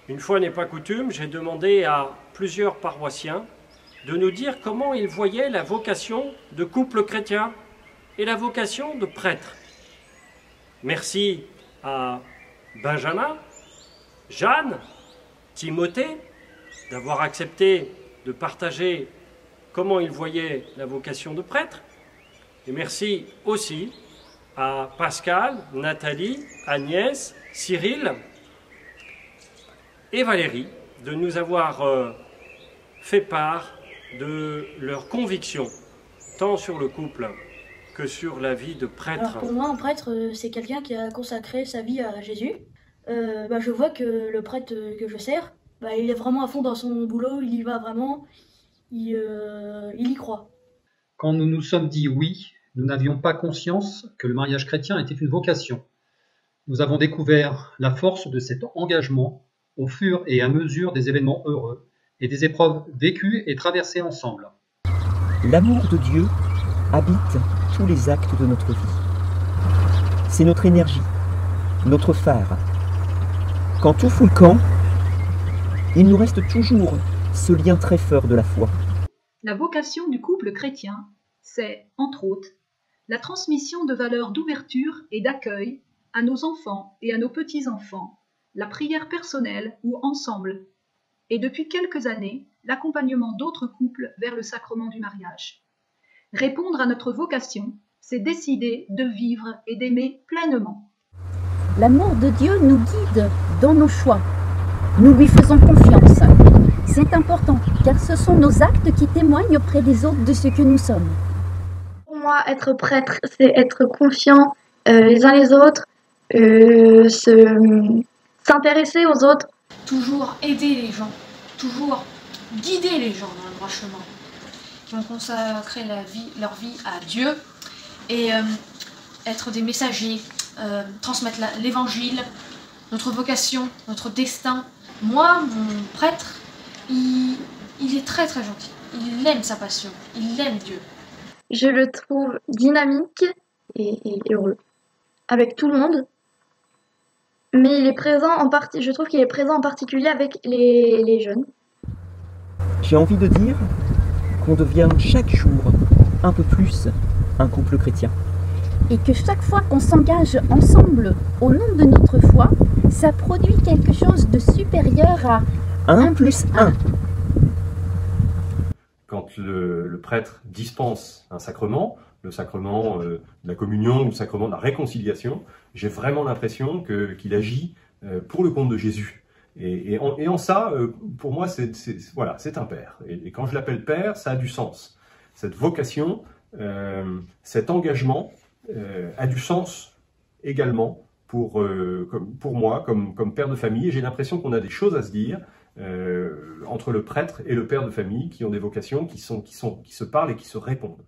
Une fois n'est pas coutume, j'ai demandé à plusieurs paroissiens de nous dire comment ils voyaient la vocation de couple chrétien et la vocation de prêtre. Merci à Benjamin, Jeanne, Timothée d'avoir accepté de partager comment ils voyaient la vocation de prêtre. Et merci aussi à Pascal, Nathalie, Agnès, Cyril et Valérie de nous avoir fait part de leurs convictions, tant sur le couple que sur la vie de prêtre. Alors pour moi, un prêtre, c'est quelqu'un qui a consacré sa vie à Jésus. Je vois que le prêtre que je sers, il est vraiment à fond dans son boulot, il y va vraiment, il y croit. Quand nous nous sommes dit oui, nous n'avions pas conscience que le mariage chrétien était une vocation. Nous avons découvert la force de cet engagement au fur et à mesure des événements heureux et des épreuves vécues et traversées ensemble. L'amour de Dieu habite tous les actes de notre vie. C'est notre énergie, notre phare. Quand tout fout le camp, il nous reste toujours ce lien très fort de la foi. La vocation du couple chrétien, c'est, entre autres, la transmission de valeurs d'ouverture et d'accueil à nos enfants et à nos petits-enfants, la prière personnelle ou ensemble, et depuis quelques années, l'accompagnement d'autres couples vers le sacrement du mariage. Répondre à notre vocation, c'est décider de vivre et d'aimer pleinement. L'amour de Dieu nous guide dans nos choix. Nous lui faisons confiance. C'est important, car ce sont nos actes qui témoignent auprès des autres de ce que nous sommes. Pour moi, être prêtre, c'est être confiant les uns les autres, s'intéresser aux autres. Toujours aider les gens, toujours guider les gens dans le droit chemin. Qui vont consacrer leur vie à Dieu et être des messagers, transmettre l'évangile, notre vocation, notre destin. Moi, mon prêtre, il est très très gentil. Il aime sa passion, il aime Dieu. Je le trouve dynamique et heureux avec tout le monde. Mais il est présent je trouve qu'il est présent en particulier avec les jeunes. J'ai envie de dire qu'on devient chaque jour un peu plus un couple chrétien. Et que chaque fois qu'on s'engage ensemble au nom de notre foi, ça produit quelque chose de supérieur à 1 plus 1. Quand le prêtre dispense un sacrement, le sacrement de la communion ou le sacrement de la réconciliation, j'ai vraiment l'impression qu'il agit pour le compte de Jésus. Et en ça, pour moi, c'est un père. Et quand je l'appelle père, ça a du sens. Cette vocation, cet engagement a du sens également pour moi, comme père de famille. Et j'ai l'impression qu'on a des choses à se dire entre le prêtre et le père de famille qui ont des vocations qui se parlent et qui se répondent.